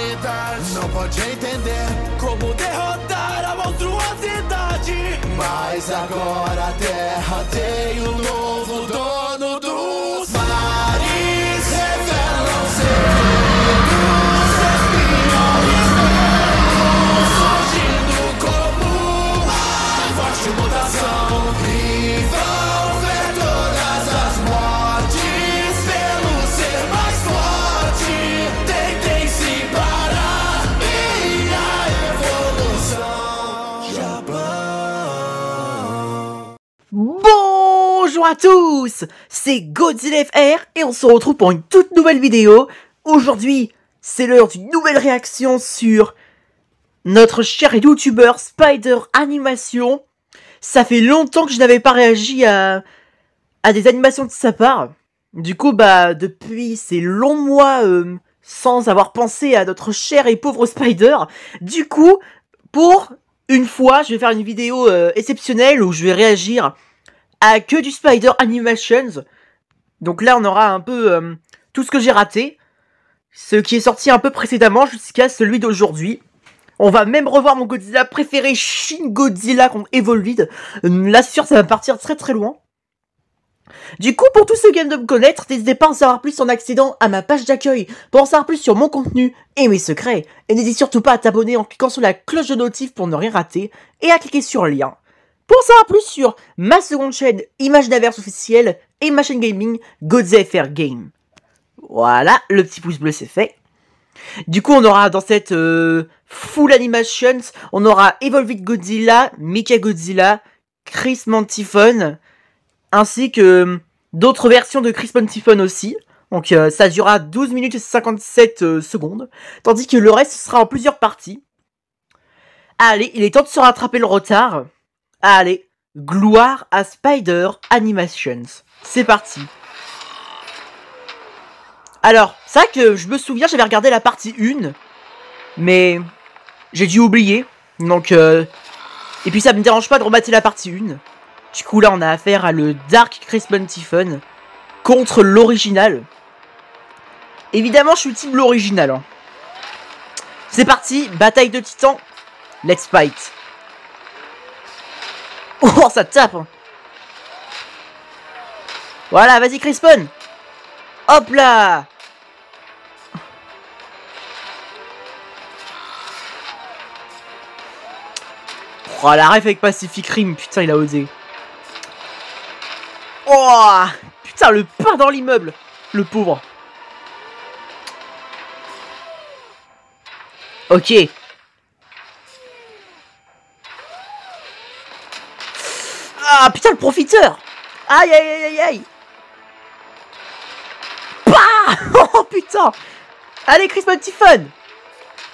humanidade não pode entender como derrotar a monstruosidade. Mas agora a Terra tem um novo dono dos mares. Revelam segredos, espiões velhos, surgindo como uma forte mutação. E vão ver todas as mortes pelo ser mais forte. Tentem se parar e a evolução Japão. Bonjour à tous, c'est Godzilla FR et on se retrouve pour une toute nouvelle vidéo. Aujourd'hui, c'est l'heure d'une nouvelle réaction sur notre cher youtubeur Spider Animation. Ça fait longtemps que je n'avais pas réagi à des animations de sa part. Du coup, depuis ces longs mois sans avoir pensé à notre cher et pauvre Spider. Du coup, pour une fois, je vais faire une vidéo exceptionnelle où je vais réagir à que du Spider Animations. Donc là, on aura un peu tout ce que j'ai raté. Ce qui est sorti un peu précédemment jusqu'à celui d'aujourd'hui. On va même revoir mon Godzilla préféré, Shin Godzilla contre Evolved. Là, c'est sûr, ça va partir très très loin. Du coup, pour tous ceux qui viennent de me connaître, n'hésitez pas à en savoir plus en accédant à ma page d'accueil pour en savoir plus sur mon contenu et mes secrets. Et n'hésite surtout pas à t'abonner en cliquant sur la cloche de notif pour ne rien rater et à cliquer sur le lien. Pour en savoir plus sur ma seconde chaîne Imaginaverse officielle et ma chaîne gaming Godzilla FR Game. Voilà, le petit pouce bleu c'est fait. Du coup, on aura dans cette full animations, on aura Evolved Godzilla, Mechagodzilla, Chris Mantiphone, ainsi que d'autres versions de Chris Mantiphone aussi. Donc ça durera 12 minutes et 57 secondes, tandis que le reste sera en plusieurs parties. Allez, il est temps de se rattraper le retard. Allez, gloire à Spider Animations. C'est parti. Alors, c'est vrai que je me souviens, j'avais regardé la partie 1, mais j'ai dû oublier. Donc, et puis ça me dérange pas de remater la partie 1. Du coup, là, on a affaire à le Dark Chris Mantiphone contre l'original. Évidemment, je suis team l'original. Hein. C'est parti, bataille de titans. Let's fight. Oh, ça tape. Hein. Voilà, vas-y, Crispon. Hop là. Oh, la ref avec Pacific Rim, putain, il a osé. Oh, putain, le pain dans l'immeuble, le pauvre. Ok. Ah, putain, le profiteur. Aïe, aïe, aïe, aïe, aïe. Oh putain. Allez, Chris Mantiphone.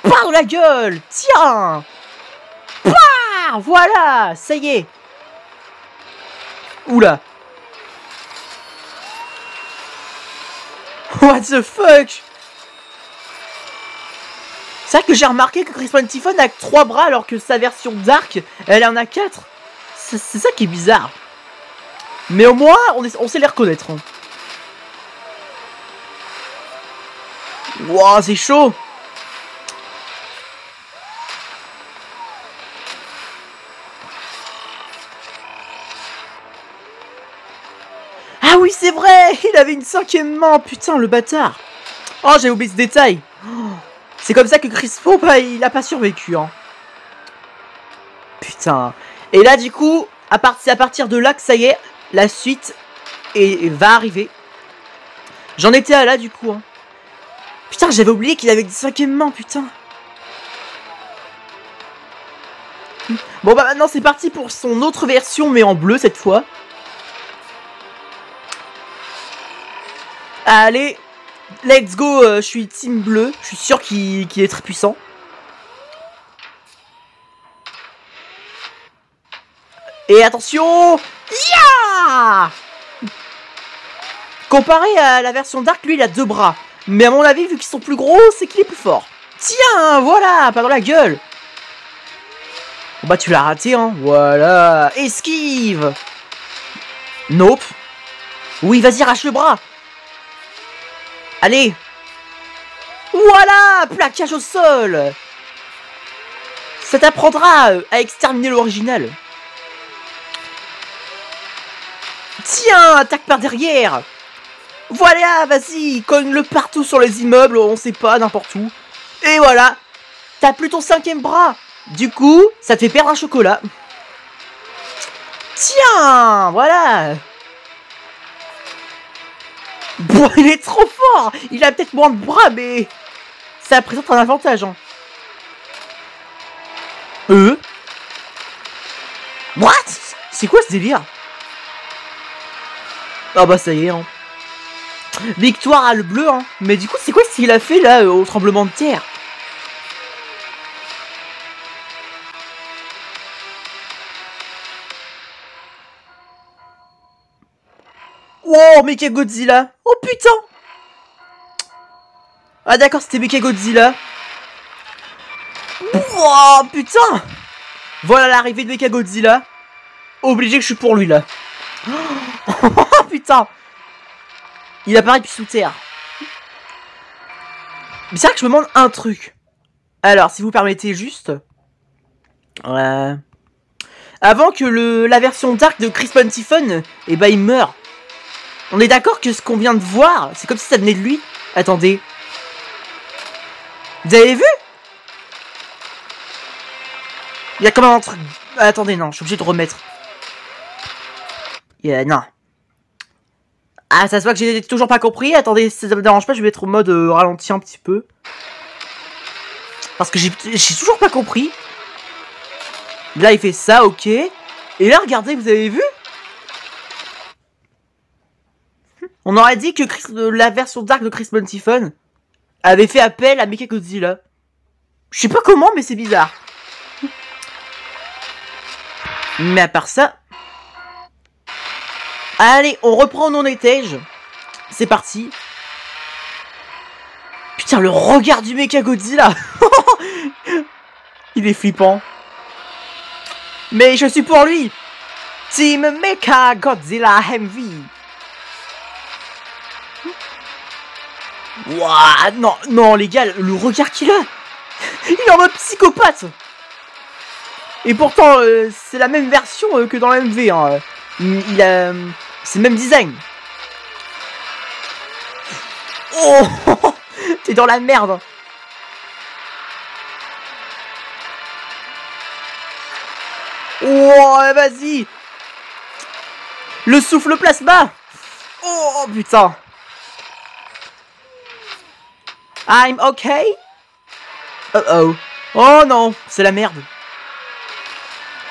Pas dans la gueule. Tiens. Pas. Voilà. Ça y est. Oula. What the fuck. C'est vrai que j'ai remarqué que Chris Mantiphone a que 3 bras alors que sa version Dark, elle en a 4. C'est ça qui est bizarre. Mais au moins, on sait les reconnaître. Hein. Wow, c'est chaud. Ah oui, c'est vrai. Il avait une 5e main. Putain, le bâtard. Oh, j'ai oublié ce détail. Oh, c'est comme ça que Chris Pope, il a pas survécu. Hein. Putain. Et là, du coup, c'est à partir de là que ça y est, la suite va arriver. J'en étais à là, du coup. Hein. Putain, j'avais oublié qu'il avait une 5e main, putain. Bon, bah maintenant, c'est parti pour son autre version, mais en bleu, cette fois. Allez, let's go, je suis team bleu. Je suis sûr qu'il est très puissant. Et attention. Yeah. Comparé à la version Dark, lui, il a 2 bras. Mais à mon avis, vu qu'ils sont plus gros, c'est qu'il est plus fort. Tiens, voilà, pas dans la gueule. Bon bah tu l'as raté, hein. Voilà. Esquive. Nope. Oui, vas-y, arrache le bras. Allez. Voilà, plaquage au sol. Ça t'apprendra à exterminer l'original. Tiens, attaque par derrière. Voilà, vas-y, cogne-le partout sur les immeubles, on sait pas, n'importe où. Et voilà, t'as plus ton 5e bras. Du coup, ça te fait perdre un chocolat. Tiens, voilà. Bon, il est trop fort. Il a peut-être moins de bras, mais ça présente un avantage. Hein. What? C'est quoi ce délire? Ah bah ça y est, hein. Victoire à le bleu, hein. Mais du coup, c'est quoi ce qu'il a fait, là, au tremblement de terre? Oh, Mechagodzilla. Oh, putain. Ah d'accord, c'était Mechagodzilla. Oh, putain. Voilà l'arrivée de Mechagodzilla. Obligé que je suis pour lui, là. Oh, putain. Il apparaît depuis sous terre. Mais c'est vrai que je me demande un truc. Alors, si vous permettez juste... avant que la version Dark de Chris Pontiphone, eh ben, il meurt. On est d'accord que ce qu'on vient de voir, c'est comme si ça venait de lui. Attendez. Vous avez vu? Il y a quand même un truc... Attendez, non, je suis obligé de remettre. Non. Ah, ça se voit que j'ai toujours pas compris. Attendez, si ça me dérange pas, je vais mettre au mode ralenti un petit peu. Parce que j'ai toujours pas compris. Là, il fait ça, ok. Et là, regardez, vous avez vu? On aurait dit que la version Dark de Chris Pontiphone avait fait appel à Mechagodzilla. Je sais pas comment, mais c'est bizarre. Mais à part ça... Allez, on reprend où on était. C'est parti. Putain, le regard du Mechagodzilla. Il est flippant. Mais je suis pour lui. Team Mechagodzilla Heavy. Ouah, non, non, les gars, le regard qu'il a. Il est en mode psychopathe. Et pourtant, c'est la même version que dans la MV. Hein. Il a... c'est le même design. Oh. T'es dans la merde. Oh, vas-y. Le souffle plasma. Oh, putain. I'm okay. Oh. Oh non, c'est la merde.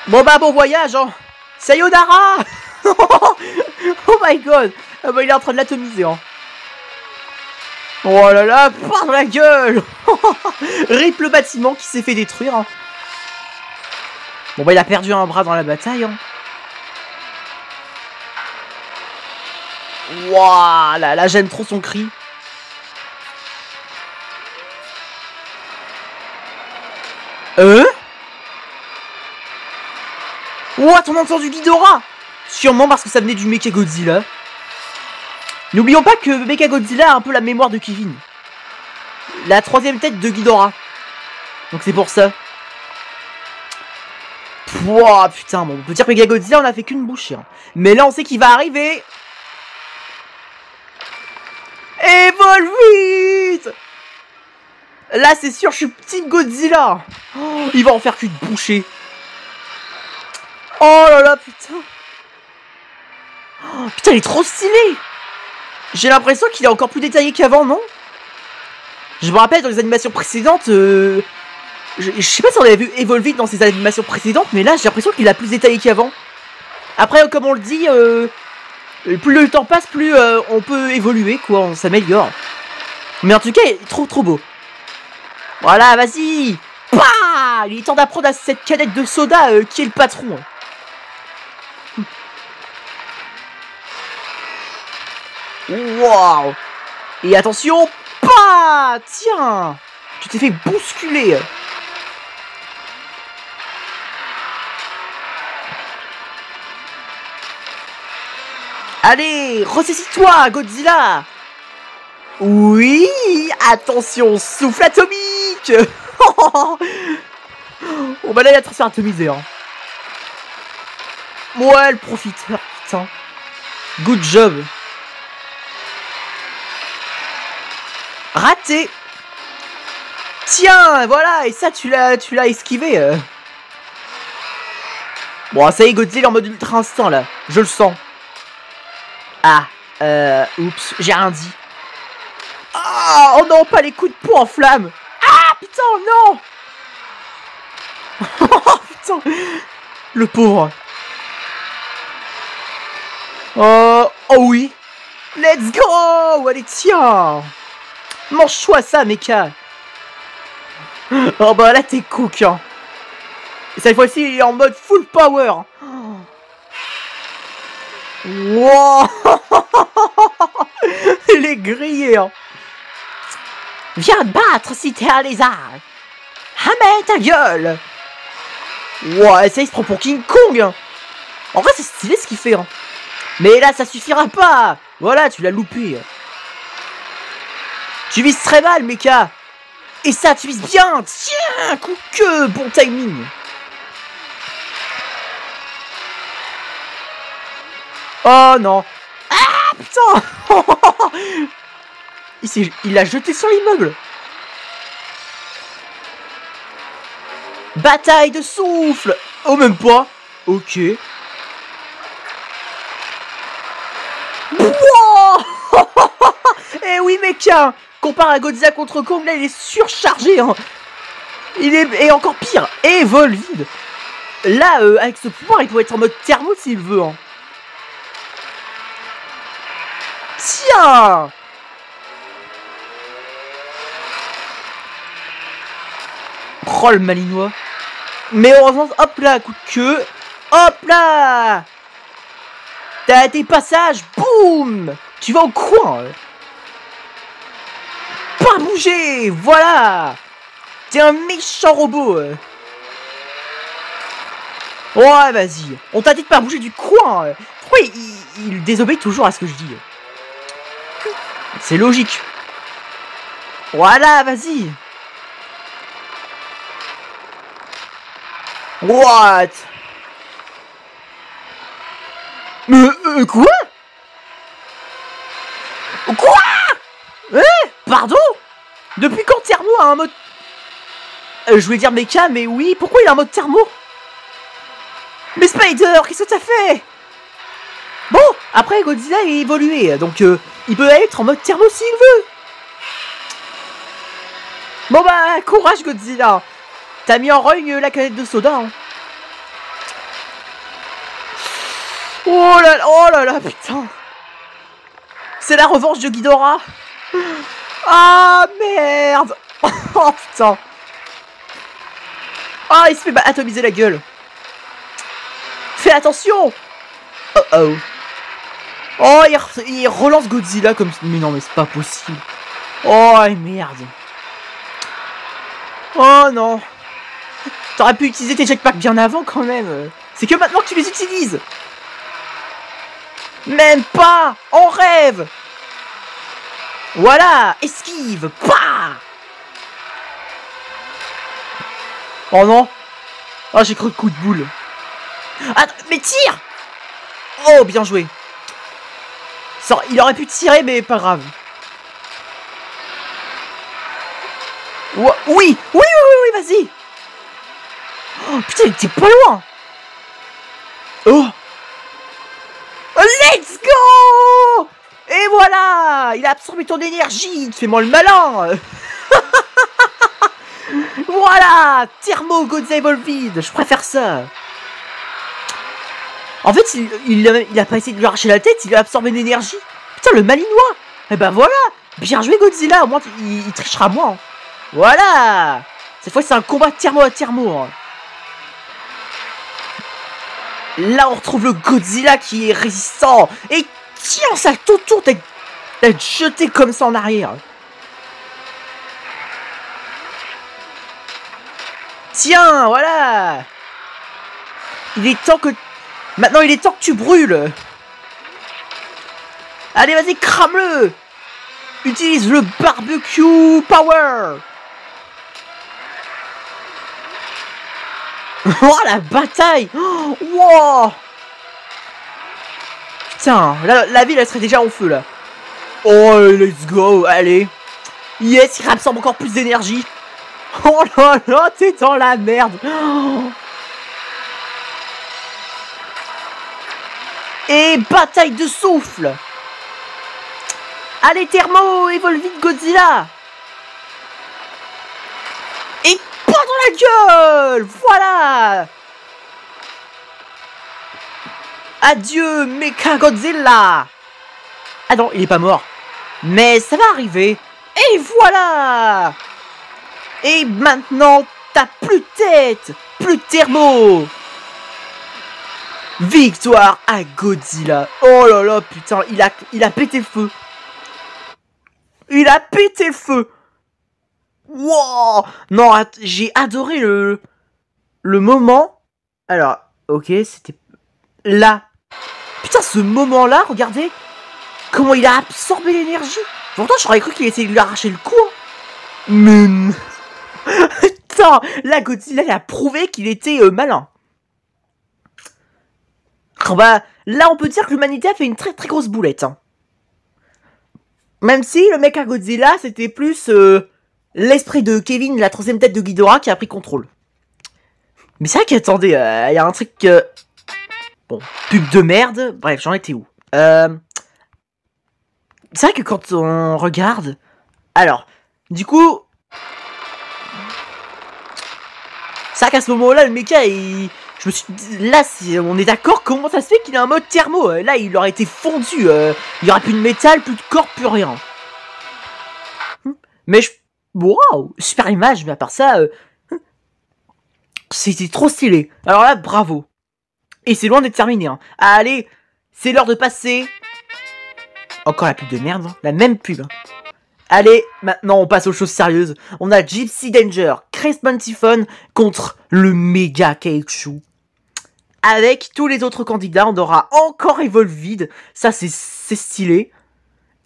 Bon bah, bon voyage, hein. Sayonara. Oh my god. Ah bah, il est en train de l'atomiser, hein. Oh là là, par la gueule. Rip le bâtiment qui s'est fait détruire, hein. Bon bah, il a perdu un bras dans la bataille, hein. Wouah, là j'aime trop son cri. What, on entend du Ghidorah. Sûrement parce que ça venait du Mechagodzilla. N'oublions pas que Mechagodzilla a un peu la mémoire de Kevin. La 3e tête de Ghidorah. Donc c'est pour ça. Pouah, putain, bon, on peut dire que Mechagodzilla on a fait qu'une bouchée. Hein. Mais là on sait qu'il va arriver. Evolve vite. Là c'est sûr, je suis petit Godzilla. Oh, il va en faire qu'une bouchée. Oh là là, putain. Oh, putain, il est trop stylé. J'ai l'impression qu'il est encore plus détaillé qu'avant, non? Je me rappelle dans les animations précédentes, je sais pas si on avait vu Evolve dans ses animations précédentes, mais là j'ai l'impression qu'il a plus détaillé qu'avant. Après, comme on le dit, plus le temps passe, plus on peut évoluer, quoi, on s'améliore. Mais en tout cas, il est trop beau. Voilà, vas-y. Pah, il est temps d'apprendre à cette cadette de soda qui est le patron. Waouh. Et attention. Pah, tiens. Tu t'es fait bousculer. Allez, ressaisis-toi, Godzilla. Oui, attention, souffle atomique. Oh bah là il y a transfert atomisé hein. Ouais, le profiteur, putain. Good job. Raté. Tiens, voilà, et ça tu l'as esquivé. Bon, ça y est, Godzilla en mode ultra instant là, je le sens. Ah, oups, j'ai rien dit. Ah, oh non, pas les coups de poing en flamme. Ah, putain, non. Oh, putain, le pauvre. Oh oui. Let's go. Allez, tiens. Mange-toi ça, mecha. Oh bah là, t'es cook, hein. Et cette fois-ci, il est en mode full power. Wow. Il est grillé, hein. Viens te battre si t'es un lézard. Hammer ta gueule. Ouais, ça il se prend pour King Kong. Hein. En vrai, c'est stylé ce qu'il fait. Hein. Mais là, ça suffira pas. Voilà, tu l'as loupé. Tu vises très mal, mecha. Et ça, tu vises bien. Tiens, coup de queue, bon timing. Oh non. Ah, putain. Il l'a jeté sur l'immeuble. Bataille de souffle. Oh, même pas. Ok. Wow. Eh oui, mecha. Comparé à Godzilla contre Kong, là, il est surchargé. Hein. Il est... Et encore pire. Et vol vide. Là, avec ce pouvoir, il peut être en mode thermo s'il veut. Hein. Tiens. Oh le malinois. Mais heureusement, hop là, coup de queue. Hop là. T'as tes passages, boum. Tu vas au coin. Pas bouger, voilà. T'es un méchant robot. Ouais, vas-y. On t'a dit de pas bouger du coin. Pourquoi il désobéit toujours à ce que je dis? C'est logique. Voilà, vas-y. What? Quoi? Quoi? Pardon? Depuis quand Thermo a un mode... je voulais dire mecha, mais oui, pourquoi il a un mode Thermo? Mais Spider, qu'est-ce que t'as fait? Bon, après Godzilla est évolué, donc il peut être en mode Thermo s'il veut. Bon bah, courage Godzilla. T'as mis en rogne la canette de soda. Hein. Oh là là, putain. C'est la revanche de Ghidorah. Ah merde. Oh putain. Ah, il se fait atomiser la gueule. Fais attention. Oh oh. Oh, il relance Godzilla comme... Mais non, mais c'est pas possible. Oh, merde. Oh non. T'aurais pu utiliser tes jetpacks bien avant quand même. C'est que maintenant que tu les utilises. Même pas. En rêve. Voilà. Esquive. Pas. Oh non. Oh, j'ai cru le coup de boule. Attends, mais tire. Oh, bien joué. Il aurait pu tirer, mais pas grave. Oui, vas-y. Oh, putain, il était pas loin. Oh. Let's go. Et voilà. Il a absorbé ton énergie. Fais-moi le malin. Voilà. Thermo Godzilla Evolved. Je préfère ça. En fait, il a pas essayé de lui arracher la tête, il a absorbé l'énergie. Putain, le malinois. Eh ben voilà. Bien joué Godzilla, au moins il trichera moins. Voilà. Cette fois, c'est un combat thermo à thermo. Hein. Là, on retrouve le Godzilla qui est résistant. Et tiens, ça ton tour d'être jeté comme ça en arrière. Tiens, voilà. Il est temps que... Maintenant, il est temps que tu brûles. Allez, vas-y, crame-le. Utilise le barbecue power. Oh la bataille. Oh, wow. Putain, la ville elle serait déjà en feu là. Oh let's go, allez. Yes, il absorbe encore plus d'énergie. Oh là là, t'es dans la merde. Oh. Et bataille de souffle. Allez Thermo, évolue vite Godzilla. Et pas dans la gueule. Voilà. Adieu Mecha Godzilla. Ah non, il est pas mort. Mais ça va arriver. Et voilà. Et maintenant, t'as plus de tête, plus de Thermo. Victoire à Godzilla. Oh là là, putain, il a pété le feu. Il a pété le feu. Wow. Non, j'ai adoré le moment. Alors, ok, c'était là. Putain, ce moment-là, regardez comment il a absorbé l'énergie. Pourtant, j'aurais cru qu'il essayait de lui arracher le cou. Mais... Putain, là, Godzilla, il a prouvé qu'il était malin. Oh bah, là, on peut dire que l'humanité a fait une très très grosse boulette. Hein. Même si le mec à Godzilla, c'était plus l'esprit de Kevin, la troisième tête de Ghidorah, qui a pris contrôle. Mais c'est vrai qu'attendez, il y a un truc... Bon, pub de merde. Bref, j'en étais où C'est vrai que quand on regarde... Alors, du coup... C'est vrai qu'à ce moment-là, le mecha, je me suis dit, là, on est d'accord, comment ça se fait qu'il a un mode thermo? Là, il aurait été fondu. Il n'y aurait plus de métal, plus de corps, plus rien. Mais waouh, super image, mais à part ça... C'était trop stylé. Alors là, bravo. Et c'est loin d'être terminé. Hein. Allez, c'est l'heure de passer... Encore la pub de merde, hein. La même pub. Hein. Allez, maintenant on passe aux choses sérieuses. On a Gypsy Danger, Crescent Typhon contre le méga Kaiju. Avec tous les autres candidats, on aura encore Evolved. Ça, c'est stylé.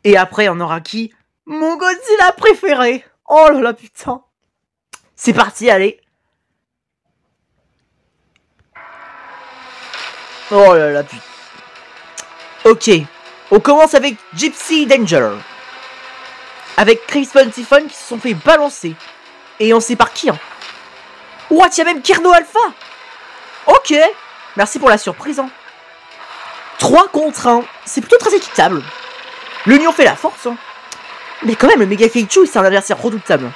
Et après, on aura qui? Mon Godzilla préféré. Oh là là, putain. C'est parti, allez. Oh là là, putain. Ok. On commence avec Gypsy Danger. Avec Crescent Typhon qui se sont fait balancer. Et on sait par qui. Hein. What, il y a même Kerno Alpha. Ok. Merci pour la surprise. Hein. 3 contre 1. C'est plutôt très équitable. L'union fait la force. Hein. Mais quand même, le Mega Kaiju, c'est un adversaire redoutable.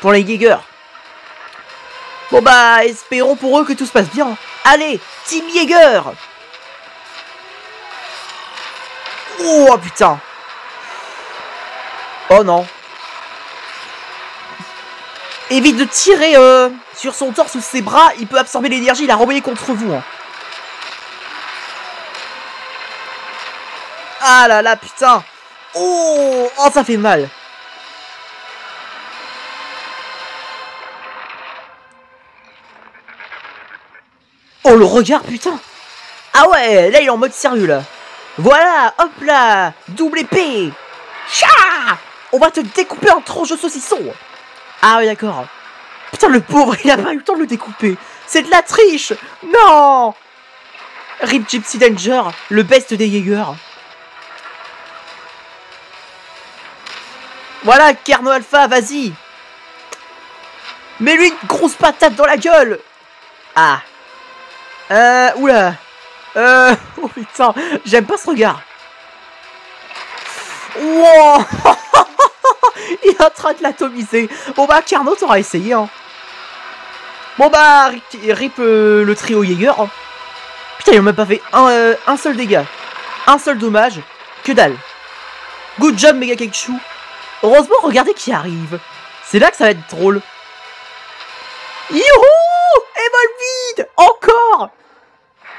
Pour les Jaeger. Bon bah, espérons pour eux que tout se passe bien. Allez, Team Jaeger. Oh putain. Oh non. Évite de tirer sur son torse ou ses bras, il peut absorber l'énergie, il a renvoyé contre vous. Hein. Ah là là, putain. Oh, oh, ça fait mal. Oh, le regard, putain. Ah ouais, là, il est en mode sérieux, là. Voilà, hop là, double épée. Cha! On va te découper en tranches de saucisson. Ah oui, d'accord. Putain, le pauvre, il a pas eu le temps de le découper. C'est de la triche. Non. Rip Gypsy Danger, le best des Jaeger. Voilà, Kerno Alpha, vas-y. Mets-lui une grosse patate dans la gueule. Ah. Oula. Oh putain, j'aime pas ce regard. Wow. Il est en train de l'atomiser. Bon bah, Carnot t'aura essayé, hein. Bon bah, rip le trio Jaeger. Hein. Putain, ils ont même pas fait un seul dégât. Un seul dommage. Que dalle. Good job, Mega Kaiju. Heureusement, regardez qui arrive. C'est là que ça va être drôle. Youhou! Evolved! Encore!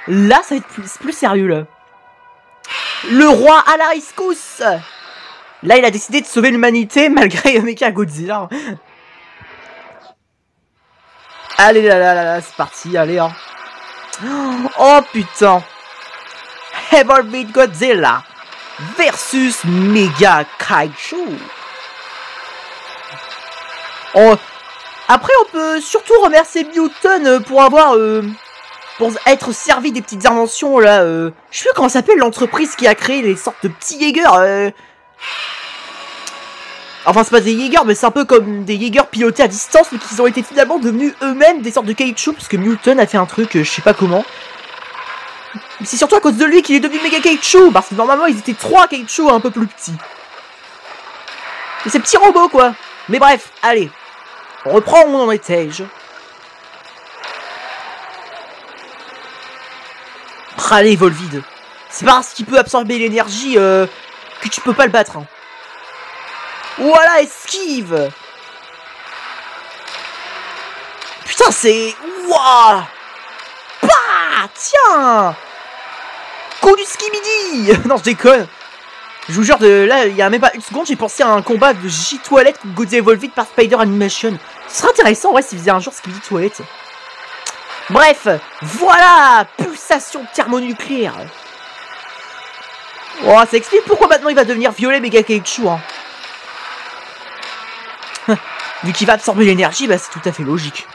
Là, ça va être plus sérieux, là. Le roi Alariscus! Là, il a décidé de sauver l'humanité malgré Mecha Godzilla. Allez, là, c'est parti, allez, hein. Oh, putain. Evolved Godzilla versus Mega Kaiju. Après, on peut surtout remercier Newton pour avoir... pour être servi des petites inventions, là. Je sais plus comment s'appelle l'entreprise qui a créé les sortes de petits Jaeger. Enfin, c'est pas des Jaeger, mais c'est un peu comme des Jaeger pilotés à distance, mais qui ont été finalement devenus eux-mêmes des sortes de caoutchouc, parce que Newton a fait un truc, je sais pas comment. C'est surtout à cause de lui qu'il est devenu méga caoutchouc, parce que normalement, ils étaient 3 caoutchoucs un peu plus petits. Et ces petits robots, quoi. Mais bref, allez. On reprend où on en était. Allez, Volvide. C'est pas parce qu'il peut absorber l'énergie que tu peux pas le battre. Hein. Voilà, esquive. Putain, c'est... Wouah. Bah, tiens. Coup du skibidi. Non, je déconne. Je vous jure, là, il y a même pas une seconde, j'ai pensé à un combat de J-Toilette contre Godzilla Volvide par Spider Animation. Ce serait intéressant, ouais, s'il faisait un jour Skibidi Toilette. Bref, voilà. Pulsation thermonucléaire. Oh, ça explique pourquoi maintenant il va devenir violet méga caoutchouc, hein. Vu qu'il va absorber l'énergie, bah c'est tout à fait logique.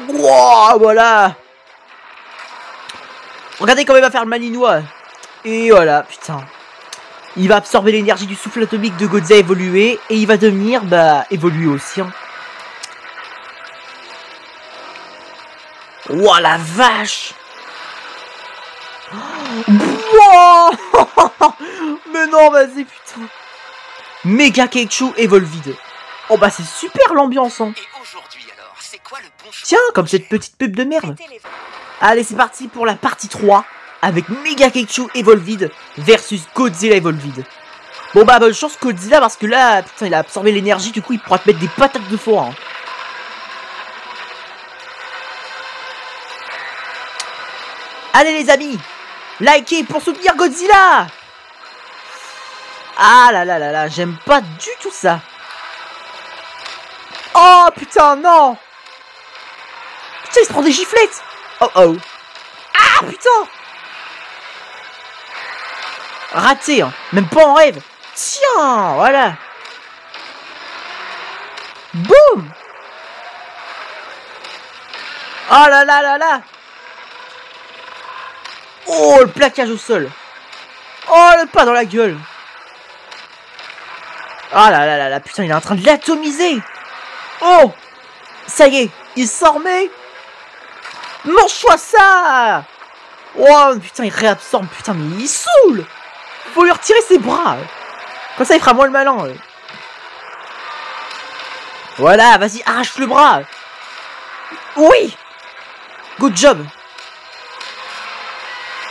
Wow, voilà. Regardez comment il va faire le malinois. Et voilà, putain. Il va absorber l'énergie du souffle atomique de Godzilla évolué. Et il va devenir, bah, évolué aussi. Hein. Wow, la vache. Wow. Mais non, vas-y, putain. Méga caoutchouc et Volvide. Oh bah c'est super l'ambiance, hein. Tiens, comme cette petite pub de merde. Allez, c'est parti pour la partie 3. Avec Méga Caoutchouc et Volvide versus Godzilla et Volvide. Bon bah bonne chance Godzilla parce que là, putain, il a absorbé l'énergie, du coup il pourra te mettre des patates de foin. Hein. Allez les amis, likez pour soutenir Godzilla. Ah là là là là, j'aime pas du tout ça. Oh putain, non. Putain, il se prend des giflettes. Oh oh. Ah putain. Raté, hein. Même pas en rêve. Tiens, voilà. Boum. Oh là là là là. Oh, le plaquage au sol. Oh, le pas dans la gueule. Oh là là là là, putain, il est en train de l'atomiser. Oh. Ça y est, il s'en remet. Mange-toi ça. Oh, putain, il réabsorbe. Putain, mais il saoule. Faut lui retirer ses bras. Comme ça, il fera moins le malin. Voilà, vas-y, arrache le bras. Oui. Good job.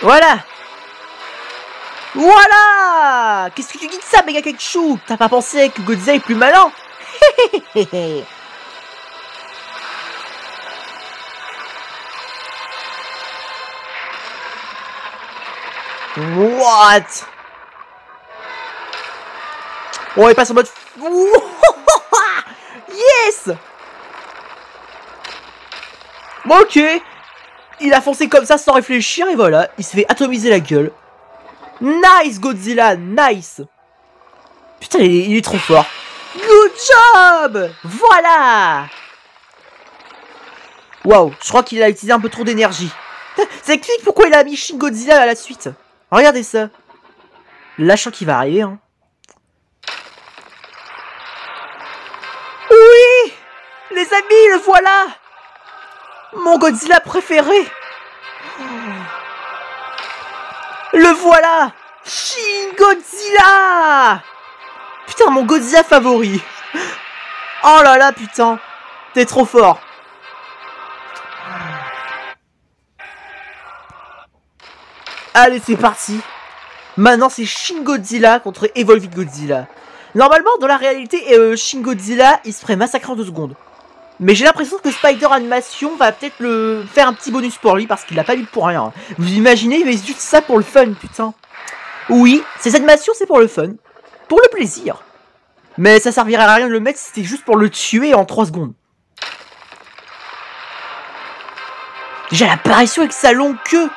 Voilà. Voilà. Qu'est-ce que tu dis de ça, méga caoutchouc? T'as pas pensé que Godzilla est plus malin? What? Oh, il passe en mode... Yes. Bon, ok. Il a foncé comme ça sans réfléchir et voilà. Il se fait atomiser la gueule. Nice, Godzilla. Nice. Putain, il est trop fort. Good job. Voilà. Waouh, je crois qu'il a utilisé un peu trop d'énergie. Ça explique pourquoi il a mis Shin Godzilla à la suite. Regardez ça. Lâchant qui va arriver, hein. Oui. Les amis, le voilà. Mon Godzilla préféré. Le voilà. Shin Godzilla. Putain, mon Godzilla favori. Oh là là, putain. T'es trop fort. Allez, c'est parti. Maintenant, c'est Shin Godzilla contre Evolved Godzilla. Normalement, dans la réalité, Shin Godzilla, il se ferait massacrer en 2 secondes. Mais j'ai l'impression que Spider Animation va peut-être le faire un petit bonus pour lui parce qu'il l'a pas eu pour rien. Vous imaginez, il fait juste ça pour le fun, putain. Oui, ces animations, c'est pour le fun. Pour le plaisir. Mais ça servirait à rien de le mettre si c'était juste pour le tuer en 3 secondes. Déjà, l'apparition avec sa longue queue.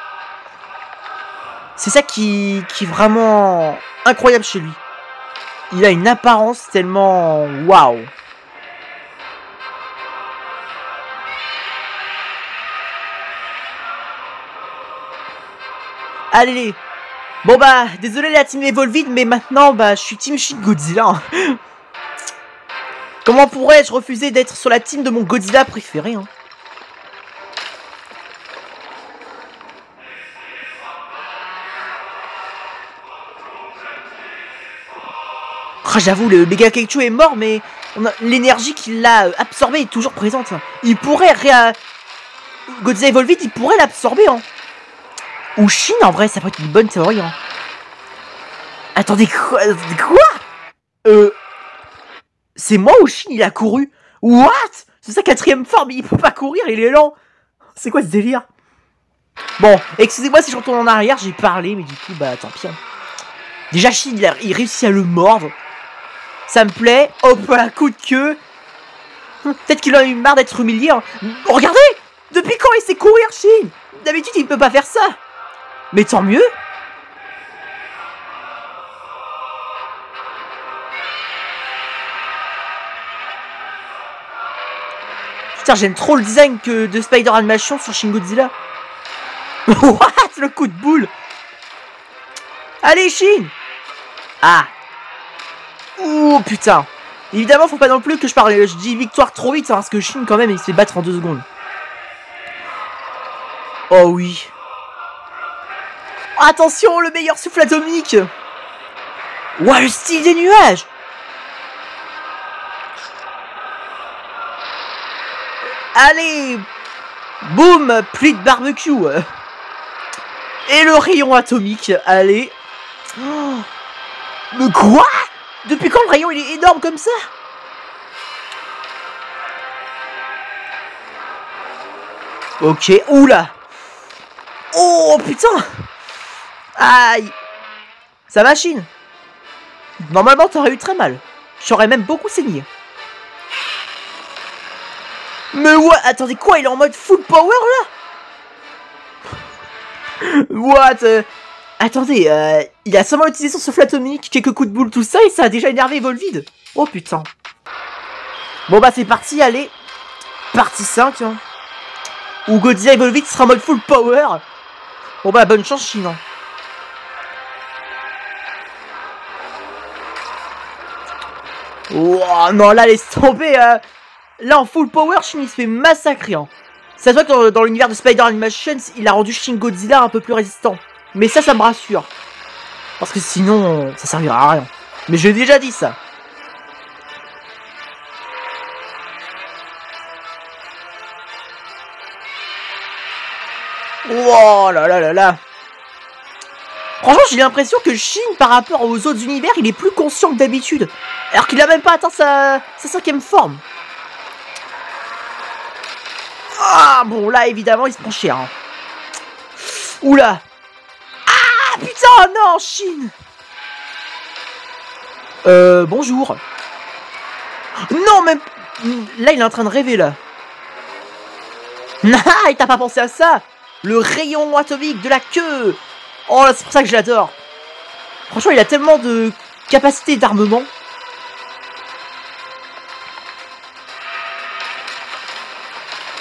C'est ça qui est vraiment incroyable chez lui. Il a une apparence tellement... Waouh. Allez. Bon bah, désolé la team Evolved, mais maintenant, bah, je suis team Shin Godzilla. Comment pourrais-je refuser d'être sur la team de mon Godzilla préféré, hein? Oh, j'avoue, le Mega Keichu est mort, mais l'énergie qu'il a absorbée est toujours présente. Il pourrait Godzilla Evolved, il pourrait l'absorber, hein. Ou Shin, en vrai, ça peut être une bonne théorie, hein. Attendez, quoi? C'est moi ou Shin, il a couru? What? C'est sa 4ème forme, il peut pas courir, il est lent. C'est quoi ce délire? Bon, excusez-moi si je retourne en arrière, j'ai parlé, mais du coup, bah, tant pis. Hein. Déjà, Shin, il réussit à le mordre. Ça me plaît. Hop, un coup de queue. Peut-être qu'il en a eu marre d'être humilié. Hein. Oh, regardez! Depuis quand il sait courir, Shin? D'habitude, il ne peut pas faire ça. Mais tant mieux. Putain, j'aime trop le design de Spider Animation sur Shin Godzilla. What? Le coup de boule. Allez, Shin. Ah. Ouh, putain. Évidemment, faut pas non plus que je dis victoire trop vite, hein, parce que Shin, quand même, il se fait battre en 2 secondes. Oh oui. Attention, le meilleur souffle atomique. Ouah, le style des nuages. Allez. Boum, pluie de barbecue. Et le rayon atomique, allez. Oh. Mais quoi? Depuis quand le rayon il est énorme comme ça? Ok, oula. Oh putain. Aïe. Ça machine. Normalement t'aurais eu très mal. J'aurais même beaucoup saigné. Mais ouais, attendez quoi? Il est en mode full power là? What? Attendez, il a seulement utilisé son souffle atomique, quelques coups de boule, tout ça, et ça a déjà énervé Evolved. Oh putain. Bon bah c'est parti, allez. Partie 5. Hein. Où Godzilla Evolved sera en mode full power. Bon bah bonne chance, Shin. Oh non, là laisse tomber. Là en full power, Shin il se fait massacrer. Hein. Ça se voit que dans l'univers de Spider Animations, il a rendu Shin Godzilla un peu plus résistant. Mais ça me rassure. Parce que sinon, ça servira à rien. Mais j'ai déjà dit ça. Oh là là là là. Franchement, j'ai l'impression que Shin, par rapport aux autres univers, il est plus conscient que d'habitude. Alors qu'il a même pas atteint sa 5ème forme. Ah bon, là, évidemment, il se prend cher. Hein. Oula. Ah putain, non, Shin. Bonjour. Non, même... Là, il est en train de rêver, là. Ah, il t'a pas pensé à ça? Le rayon atomique de la queue. Oh là, c'est pour ça que je l'adore. Franchement, il a tellement de capacité d'armement.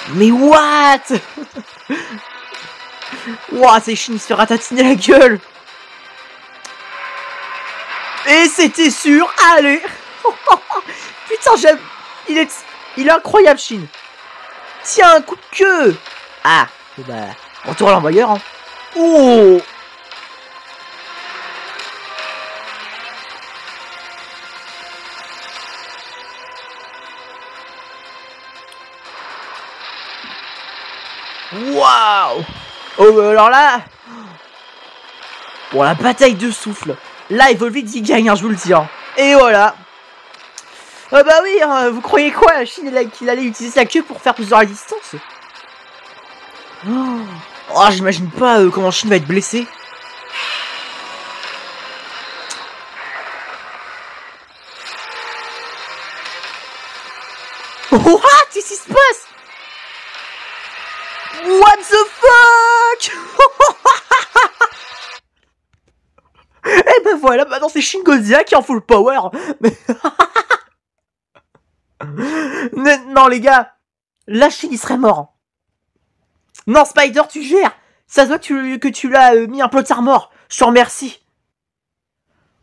Mais what? Ouah, c'est Shin, il se fait ratatiner la gueule. Et c'était sûr. Allez. Putain, j'aime. Il est incroyable, Shin. Tiens, un coup de queue. Ah, bah, retour à l'envoyeur. Hein. Oh. Waouh. Oh, alors là. Bon, la bataille de souffle. Là, Evolved, il gagne, hein, je vous le dis. Hein. Et voilà. Ah bah oui, hein, vous croyez quoi, Shin, qu'il allait utiliser sa queue pour faire plus de résistance? Oh, j'imagine pas comment Shin va être blessé. What? Qu'est-ce qui se passe? What the fuck? Eh ben Voilà, maintenant c'est Shin Godzilla qui est en full power. Mais... non les gars, là Shin il serait mort. Non Spider, tu gères. Ça se voit que tu l'as mis un plot armor. Je te remercie.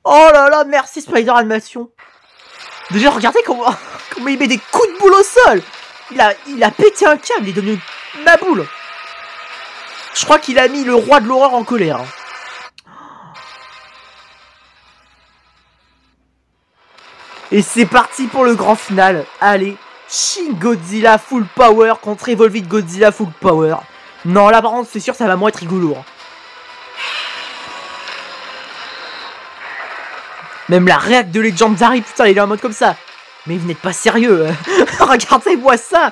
Oh là là, merci Spider Animation. Déjà regardez comment il met des coups de boule au sol. Il a pété un câble, il est devenu ma boule. Je crois qu'il a mis le roi de l'horreur en colère. Et c'est parti pour le grand final. Allez, Shin Godzilla full power contre Evolved Godzilla full power. Non, là par contre, c'est sûr, ça va moins être rigolo. Même la réac de Legendary, putain, il est en mode comme ça. Mais vous n'êtes pas sérieux. Regardez-moi ça.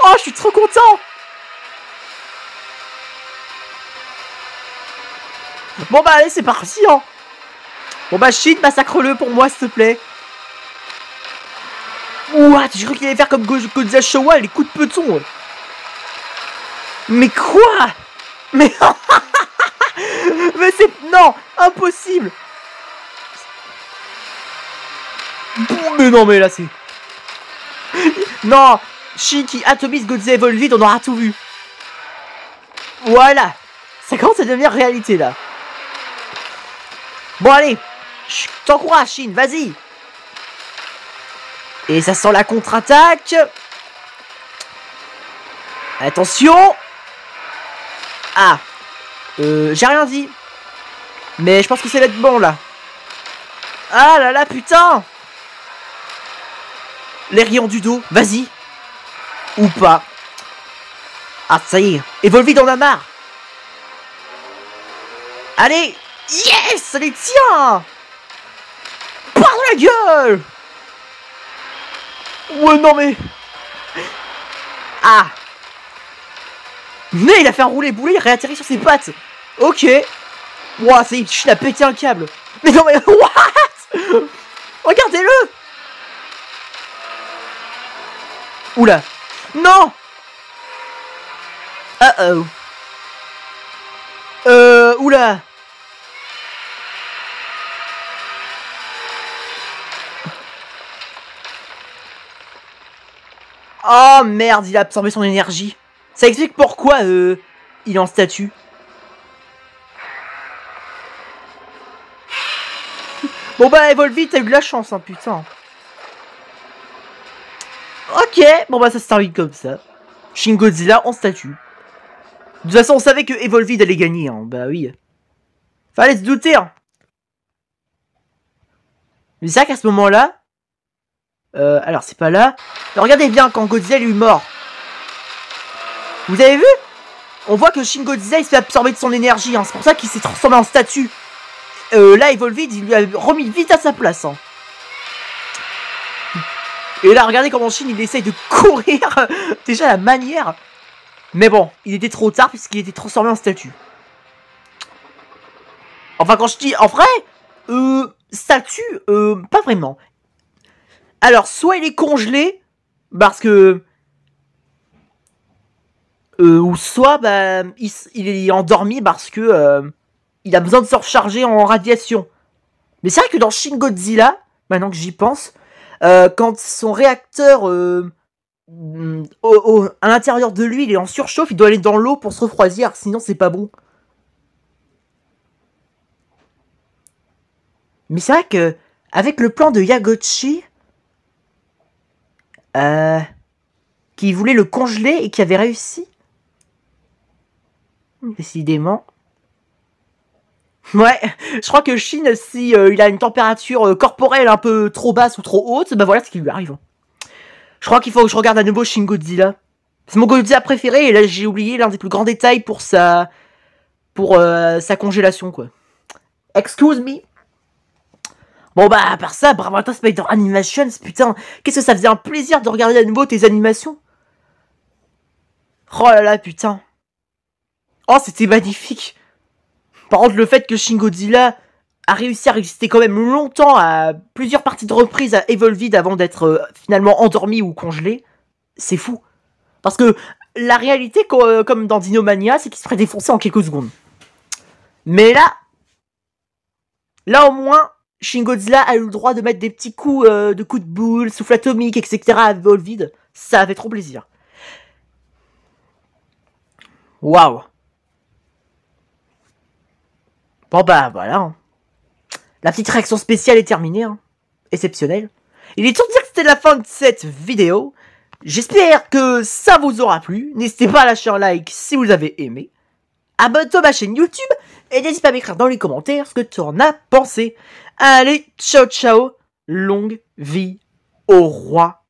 Oh, je suis trop content. Bon bah allez, c'est parti, hein. Bon bah Shin, massacre-le pour moi, s'il te plaît. What? J'ai cru qu'il allait faire comme Godzilla Showa, les coups de peton. Mais quoi? Mais... mais c'est... non, impossible. Mais non, mais là c'est... non, Shin qui atomise Godzilla Evolved, on aura tout vu. Voilà. Ça commence à devenir réalité là. Bon allez, je t'encourage Shin, vas-y. Et ça sent la contre-attaque. Attention. Ah. J'ai rien dit. Mais je pense que c'est d'être bon là. Ah là là, putain. Les rayons du dos, vas-y. Ou pas. Ah ça y est, Evolved en a marre. Allez. Yes. Allez, tiens. Par la gueule. Ouais, non mais... ah. Mais il a fait un roulé-boulé, il réatterrit sur ses pattes. Ok. Ouah, ça y est, il a pété un câble. Mais non mais... what? Regardez-le. Oula. Non. Uh-oh. Oula. Oh merde, il a absorbé son énergie. Ça explique pourquoi il est en statue. Bon bah Evolved, t'as eu de la chance, hein, putain. Ok, bon bah ça se termine comme ça. Shin Godzilla en statue. De toute façon, on savait que Evolved allait gagner, hein. Bah oui. Fallait se douter, hein. Mais c'est vrai qu'à ce moment-là... alors c'est pas là. Mais regardez bien quand Godzilla lui mort. Vous avez vu? On voit que Shin Godzilla il se fait absorber de son énergie, hein. C'est pour ça qu'il s'est transformé en statue. Là Evolved il lui a remis vite à sa place, hein. Et là regardez comment Shin il essaye de courir. Déjà la manière. Mais bon, il était trop tard puisqu'il était transformé en statue. Enfin quand je dis en vrai, statue, pas vraiment. Alors, soit il est congelé, parce que... ou soit, bah, il est endormi parce que... il a besoin de se recharger en radiation. Mais c'est vrai que dans Shin Godzilla, maintenant que j'y pense, quand son réacteur... à l'intérieur de lui, il est en surchauffe, il doit aller dans l'eau pour se refroidir, sinon c'est pas bon. Mais c'est vrai que, avec le plan de Yagochi... qui voulait le congeler et qui avait réussi. Décidément. Ouais, je crois que Shin, si il a une température corporelle un peu trop basse ou trop haute, bah voilà ce qui lui arrive. Je crois qu'il faut que je regarde à nouveau Shin Godzilla. C'est mon Godzilla préféré et là j'ai oublié l'un des plus grands détails pour sa congélation quoi. Excuse me. Bon bah à part ça, bravo à toi Spider Animations, putain, qu'est-ce que ça faisait un plaisir de regarder à nouveau tes animations. Oh là là putain. Oh c'était magnifique. Par contre le fait que Shin Godzilla a réussi à résister quand même longtemps à plusieurs parties de reprise à Evolved avant d'être finalement endormi ou congelé, c'est fou. Parce que la réalité, comme dans Dinomania, c'est qu'il se ferait défoncer en quelques secondes. Mais là, Là, au moins, Shin Godzilla a eu le droit de mettre des petits coups de boule, souffle atomique, etc. à vol vide. Ça a fait trop plaisir. Waouh. Bon bah voilà. Hein. La petite réaction spéciale est terminée. Hein. Exceptionnelle. Il est temps de dire que c'était la fin de cette vidéo. J'espère que ça vous aura plu. N'hésitez pas à lâcher un like si vous avez aimé. Abonne-toi à ma chaîne YouTube et n'hésite pas à m'écrire dans les commentaires ce que tu en as pensé. Allez, ciao ciao. Longue vie au roi